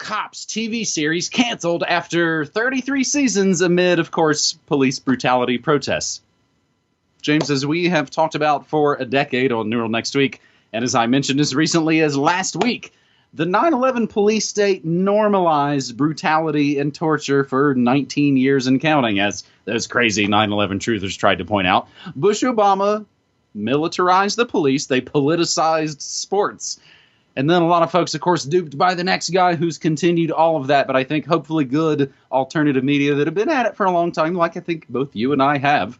Cops TV series canceled after 33 seasons amid, of course, police brutality protests. James, as we have talked about for a decade on Neural Next Week, and as I mentioned as recently as last week, the 9/11 police state normalized brutality and torture for 19 years and counting, as those crazy 9/11 truthers tried to point out. Bush Obama militarized the police. They politicized sports. And then a lot of folks, of course, duped by the next guy who's continued all of that. But I think hopefully good alternative media that have been at it for a long time, like I think both you and I have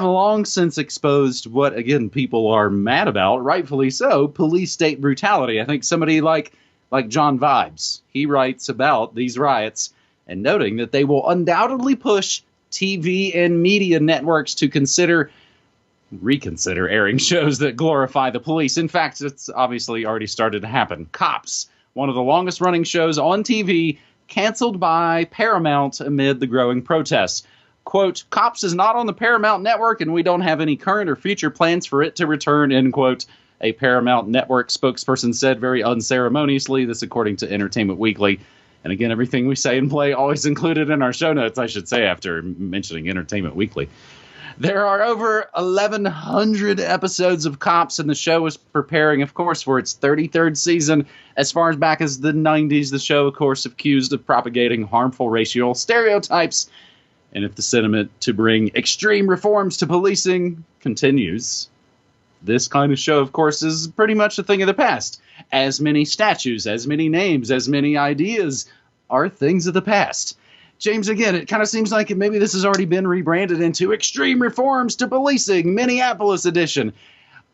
long since exposed what, again, people are mad about, rightfully so, police state brutality. I think somebody like John Vibes, he writes about these riots and noting that they will undoubtedly push TV and media networks to reconsider airing shows that glorify the police. In fact, it's obviously already started to happen. Cops, one of the longest running shows on TV, canceled by Paramount amid the growing protests. Quote, Cops is not on the Paramount network and we don't have any current or future plans for it to return, end quote. A Paramount network spokesperson said very unceremoniously, this according to Entertainment Weekly. And again, everything we say and play always included in our show notes, I should say, after mentioning Entertainment Weekly. There are over 1,100 episodes of Cops, and the show is preparing, of course, for its 33rd season. As far as back as the 90s, the show, of course, accused of propagating harmful racial stereotypes. And if the sentiment to bring extreme reforms to policing continues, this kind of show, of course, is pretty much a thing of the past. As many statues, as many names, as many ideas are things of the past. James, again, it kind of seems like maybe this has already been rebranded into Extreme Reforms to Policing, Minneapolis Edition.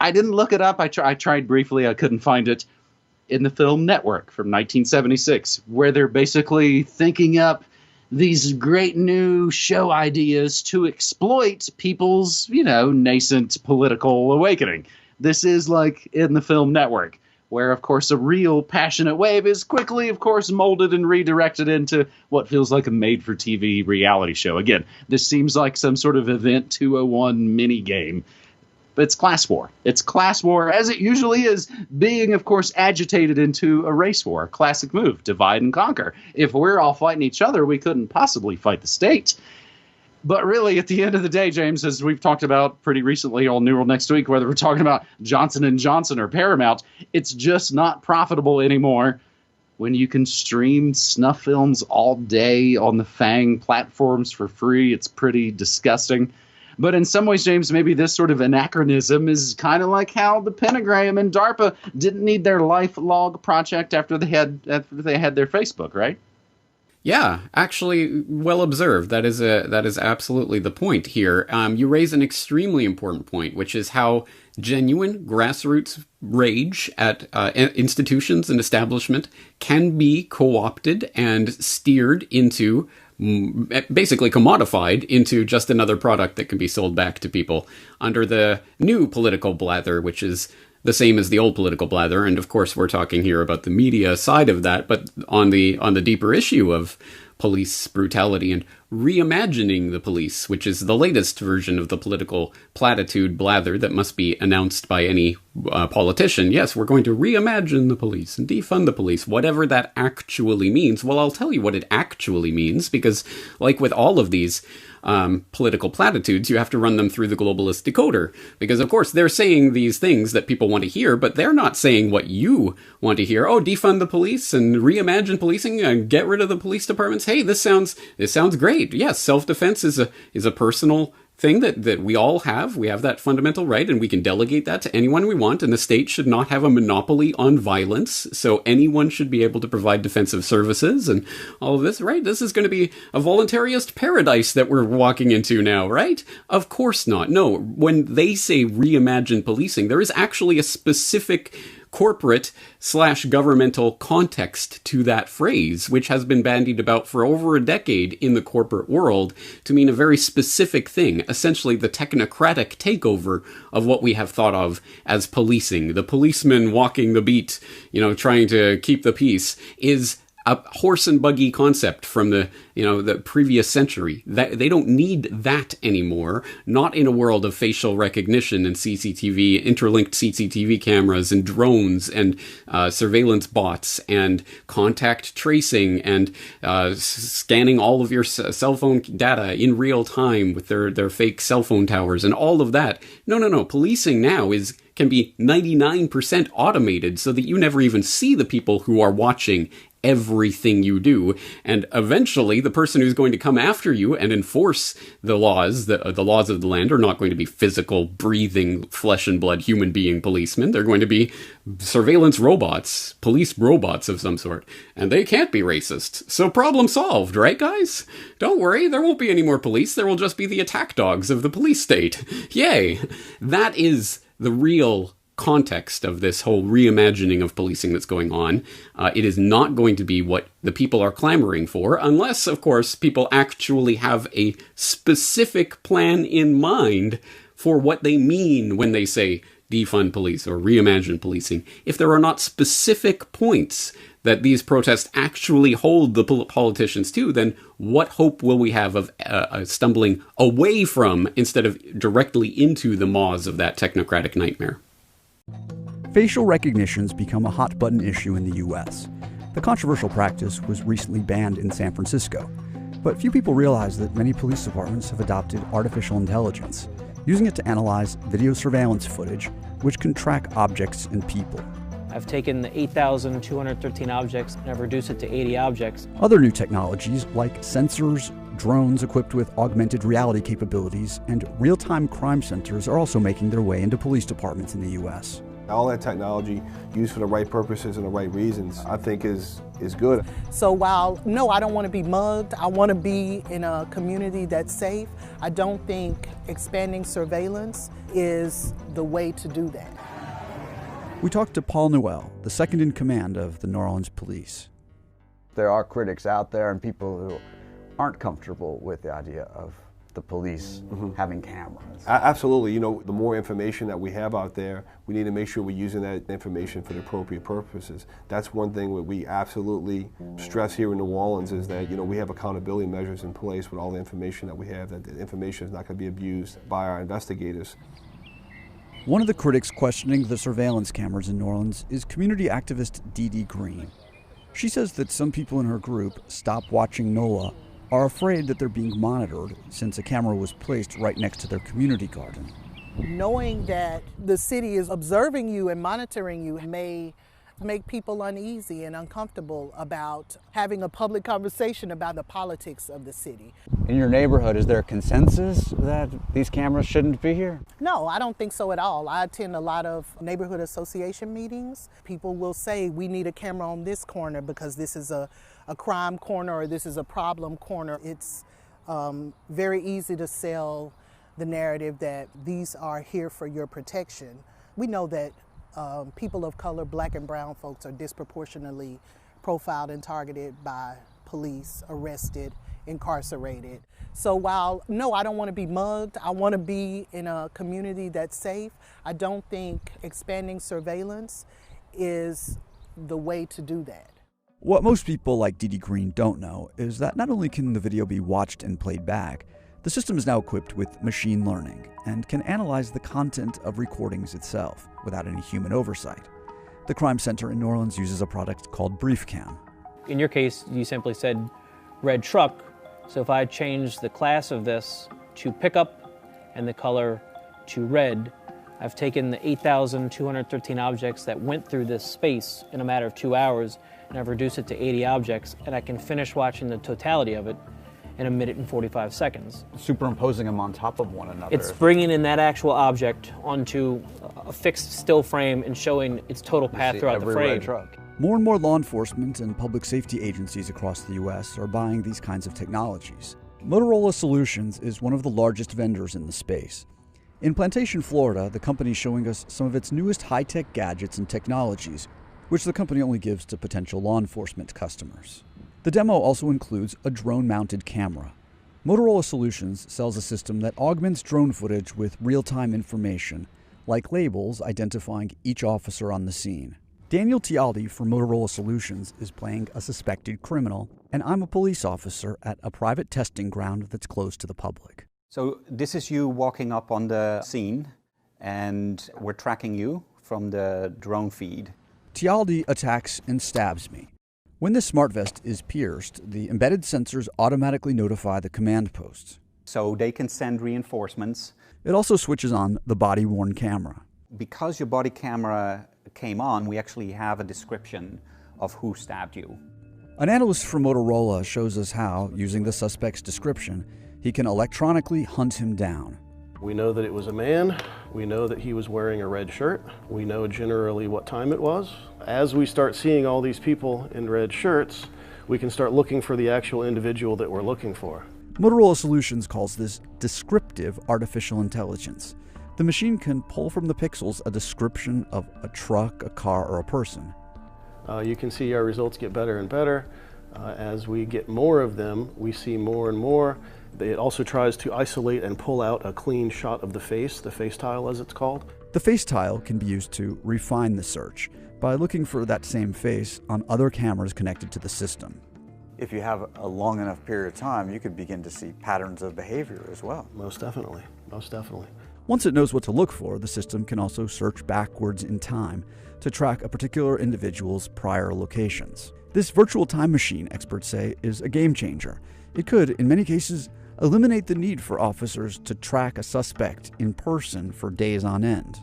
I didn't look it up. I tried briefly. I couldn't find it. In the film Network from 1976, where they're basically thinking up these great new show ideas to exploit people's, nascent political awakening. This is like in the film Network, where, of course, a real passionate wave is quickly, of course, molded and redirected into what feels like a made-for-TV reality show. Again, this seems like some sort of Event 201 mini-game. But it's class war. It's class war, as it usually is, being, of course, agitated into a race war. Classic move, divide and conquer. If we're all fighting each other, we couldn't possibly fight the state. But really, at the end of the day, James, as we've talked about pretty recently on Neural Next Week, whether we're talking about Johnson & Johnson or Paramount, it's just not profitable anymore when you can stream snuff films all day on the FANG platforms for free. It's pretty disgusting. But in some ways, James, maybe this sort of anachronism is kind of like how the Pentagram and DARPA didn't need their life log project after they had their Facebook, right? Yeah, actually, well observed. That is absolutely the point here. You raise an extremely important point, which is how genuine grassroots rage at institutions and establishment can be co-opted and steered into, basically commodified into just another product that can be sold back to people under the new political blather, which is the same as the old political blather. And of course, we're talking here about the media side of that, but on the deeper issue of police brutality and reimagining the police, which is the latest version of the political platitude blather that must be announced by any politician. Yes, we're going to reimagine the police and defund the police, whatever that actually means. Well, I'll tell you what it actually means, because like with all of these political platitudes, you have to run them through the globalist decoder. Because, of course, they're saying these things that people want to hear, but they're not saying what you want to hear. Oh, defund the police and reimagine policing and get rid of the police departments. Hey, this sounds great. Yes, self-defense is a personal thing that we all have. We have that fundamental right, and we can delegate that to anyone we want, and the state should not have a monopoly on violence, so anyone should be able to provide defensive services and all of this, right? This is going to be a voluntarist paradise that we're walking into now, right? Of course not. No, when they say reimagine policing, there is actually a specific corporate/governmental context to that phrase, which has been bandied about for over a decade in the corporate world to mean a very specific thing, essentially the technocratic takeover of what we have thought of as policing. The policeman walking the beat, trying to keep the peace, is a horse and buggy concept from the previous century. That they don't need that anymore. Not in a world of facial recognition and CCTV, interlinked CCTV cameras and drones and surveillance bots and contact tracing and scanning all of your cell phone data in real time with their fake cell phone towers and all of that. No. Policing now can be 99% automated so that you never even see the people who are watching everything you do. And eventually the person who's going to come after you and enforce the laws, the laws of the land, are not going to be physical, breathing, flesh and blood human being policemen. They're going to be surveillance robots, police robots of some sort. And they can't be racist. So problem solved, right, guys? Don't worry, there won't be any more police. There will just be the attack dogs of the police state. Yay! That is the real context of this whole reimagining of policing that's going on. It is not going to be what the people are clamoring for, unless, of course, people actually have a specific plan in mind for what they mean when they say defund police or reimagine policing. If there are not specific points that these protests actually hold the politicians to, then what hope will we have of stumbling away from instead of directly into the maws of that technocratic nightmare? Facial recognition's become a hot-button issue in the U.S. The controversial practice was recently banned in San Francisco, but few people realize that many police departments have adopted artificial intelligence, using it to analyze video surveillance footage, which can track objects and people. I've taken the 8,213 objects and I've reduced it to 80 objects. Other new technologies, like sensors, drones equipped with augmented reality capabilities, and real-time crime centers are also making their way into police departments in the U.S. All that technology used for the right purposes and the right reasons, I think is good. So while, no, I don't want to be mugged, I want to be in a community that's safe, I don't think expanding surveillance is the way to do that. We talked to Paul Noel, the second in command of the New Orleans Police. There are critics out there and people who aren't comfortable with the idea of the police having cameras. Absolutely. You know, the more information that we have out there, we need to make sure we're using that information for the appropriate purposes. That's one thing that we absolutely stress here in New Orleans is that, you know, we have accountability measures in place with all the information that we have, that the information is not going to be abused by our investigators. One of the critics questioning the surveillance cameras in New Orleans is community activist Dee Green. She says that some people in her group, Stop Watching NOLA, are afraid that they're being monitored since a camera was placed right next to their community garden. Knowing that the city is observing you and monitoring you may make people uneasy and uncomfortable about having a public conversation about the politics of the city. In your neighborhood, is there a consensus that these cameras shouldn't be here? No, I don't think so at all. I attend a lot of neighborhood association meetings. People will say we need a camera on this corner because this is a crime corner or this is a problem corner. It's very easy to sell the narrative that these are here for your protection. We know that people of color, black and brown folks, are disproportionately profiled and targeted by police, arrested, incarcerated. So while, no, I don't want to be mugged, I want to be in a community that's safe, I don't think expanding surveillance is the way to do that. What most people like Dee Green don't know is that not only can the video be watched and played back, the system is now equipped with machine learning and can analyze the content of recordings itself without any human oversight. The crime center in New Orleans uses a product called BriefCam. In your case, you simply said red truck. So if I change the class of this to pickup and the color to red, I've taken the 8,213 objects that went through this space in a matter of 2 hours, and I've reduced it to 80 objects, and I can finish watching the totality of it in 1 minute and 45 seconds. Superimposing them on top of one another. It's bringing in that actual object onto a fixed still frame and showing its total path throughout the frame. Truck. More and more law enforcement and public safety agencies across the U.S. are buying these kinds of technologies. Motorola Solutions is one of the largest vendors in the space. In Plantation, Florida, the company is showing us some of its newest high-tech gadgets and technologies, which the company only gives to potential law enforcement customers. The demo also includes a drone-mounted camera. Motorola Solutions sells a system that augments drone footage with real-time information, like labels identifying each officer on the scene. Daniel Tialdi from Motorola Solutions is playing a suspected criminal, and I'm a police officer at a private testing ground that's closed to the public. So this is you walking up on the scene, and we're tracking you from the drone feed. Tialdi attacks and stabs me. When the smart vest is pierced, the embedded sensors automatically notify the command posts. So they can send reinforcements. It also switches on the body-worn camera. Because your body camera came on, we actually have a description of who stabbed you. An analyst from Motorola shows us how, using the suspect's description, he can electronically hunt him down. We know that it was a man. We know that he was wearing a red shirt. We know generally what time it was. As we start seeing all these people in red shirts, we can start looking for the actual individual that we're looking for. Motorola Solutions calls this descriptive artificial intelligence. The machine can pull from the pixels a description of a truck, a car, or a person. You can see our results get better and better. As we get more of them, we see more and more. It also tries to isolate and pull out a clean shot of the face tile as it's called. The face tile can be used to refine the search by looking for that same face on other cameras connected to the system. If you have a long enough period of time, you could begin to see patterns of behavior as well. Most definitely, most definitely. Once it knows what to look for, the system can also search backwards in time to track a particular individual's prior locations. This virtual time machine, experts say, is a game changer. It could, in many cases, eliminate the need for officers to track a suspect in person for days on end.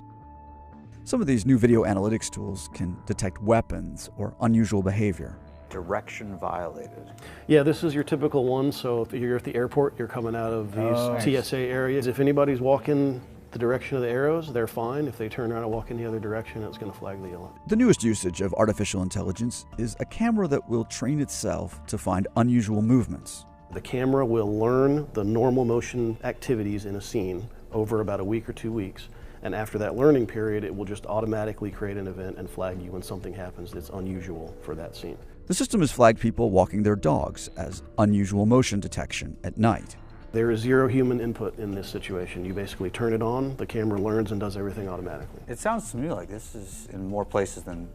Some of these new video analytics tools can detect weapons or unusual behavior. Direction violated. Yeah, this is your typical one. So if you're at the airport, you're coming out of these TSA areas. If anybody's walking the direction of the arrows, they're fine. If they turn around and walk in the other direction, it's going to flag the alert. The newest usage of artificial intelligence is a camera that will train itself to find unusual movements. The camera will learn the normal motion activities in a scene over about a week or 2 weeks. And after that learning period, it will just automatically create an event and flag you when something happens that's unusual for that scene. The system has flagged people walking their dogs as unusual motion detection at night. There is zero human input in this situation. You basically turn it on, the camera learns and does everything automatically. It sounds to me like this is in more places than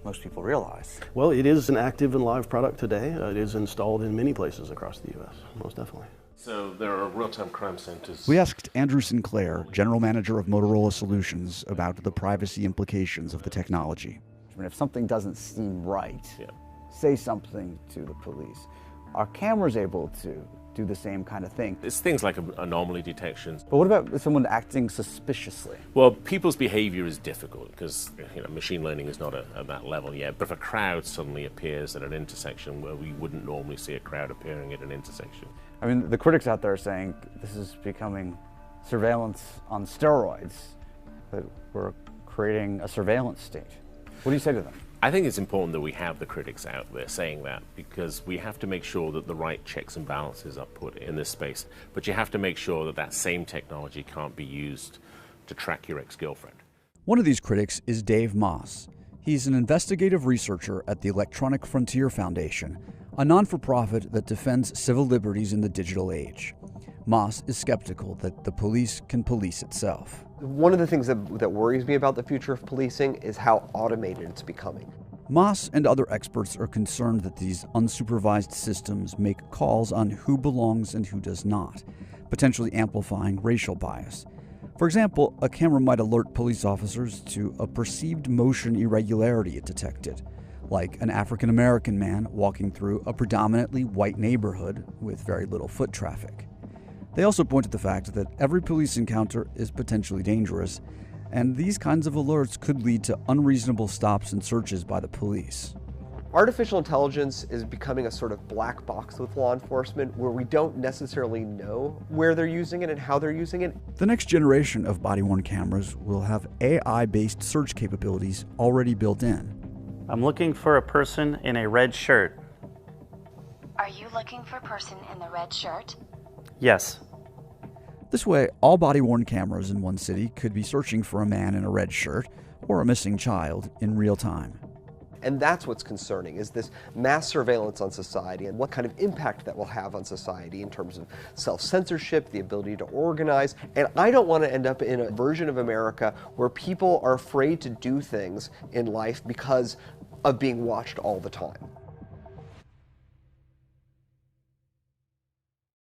most people realize. Well, it is an active and live product today. It is installed in many places across the U.S., most definitely. So there are real-time crime centers. We asked Andrew Sinclair, general manager of Motorola Solutions, about the privacy implications of the technology. I mean, if something doesn't seem right, say something to the police. Are cameras able to do the same kind of thing? It's things like anomaly detections. But what about someone acting suspiciously? Well, people's behavior is difficult because machine learning is not at that level yet. But if a crowd suddenly appears at an intersection where we wouldn't normally see a crowd appearing at an intersection. I mean, the critics out there are saying this is becoming surveillance on steroids, that we're creating a surveillance state. What do you say to them? I think it's important that we have the critics out there saying that because we have to make sure that the right checks and balances are put in this space. But you have to make sure that that same technology can't be used to track your ex-girlfriend. One of these critics is Dave Moss. He's an investigative researcher at the Electronic Frontier Foundation, a non-for-profit that defends civil liberties in the digital age. Moss is skeptical that the police can police itself. One of the things that worries me about the future of policing is how automated it's becoming. Moss and other experts are concerned that these unsupervised systems make calls on who belongs and who does not, potentially amplifying racial bias. For example, a camera might alert police officers to a perceived motion irregularity it detected, like an African-American man walking through a predominantly white neighborhood with very little foot traffic. They also point to the fact that every police encounter is potentially dangerous, and these kinds of alerts could lead to unreasonable stops and searches by the police. Artificial intelligence is becoming a sort of black box with law enforcement where we don't necessarily know where they're using it and how they're using it. The next generation of body-worn cameras will have AI-based search capabilities already built in. I'm looking for a person in a red shirt. Are you looking for a person in the red shirt? Yes. This way, all body-worn cameras in one city could be searching for a man in a red shirt or a missing child in real time. And that's what's concerning, is this mass surveillance on society and what kind of impact that will have on society in terms of self-censorship, the ability to organize. And I don't want to end up in a version of America where people are afraid to do things in life because of being watched all the time.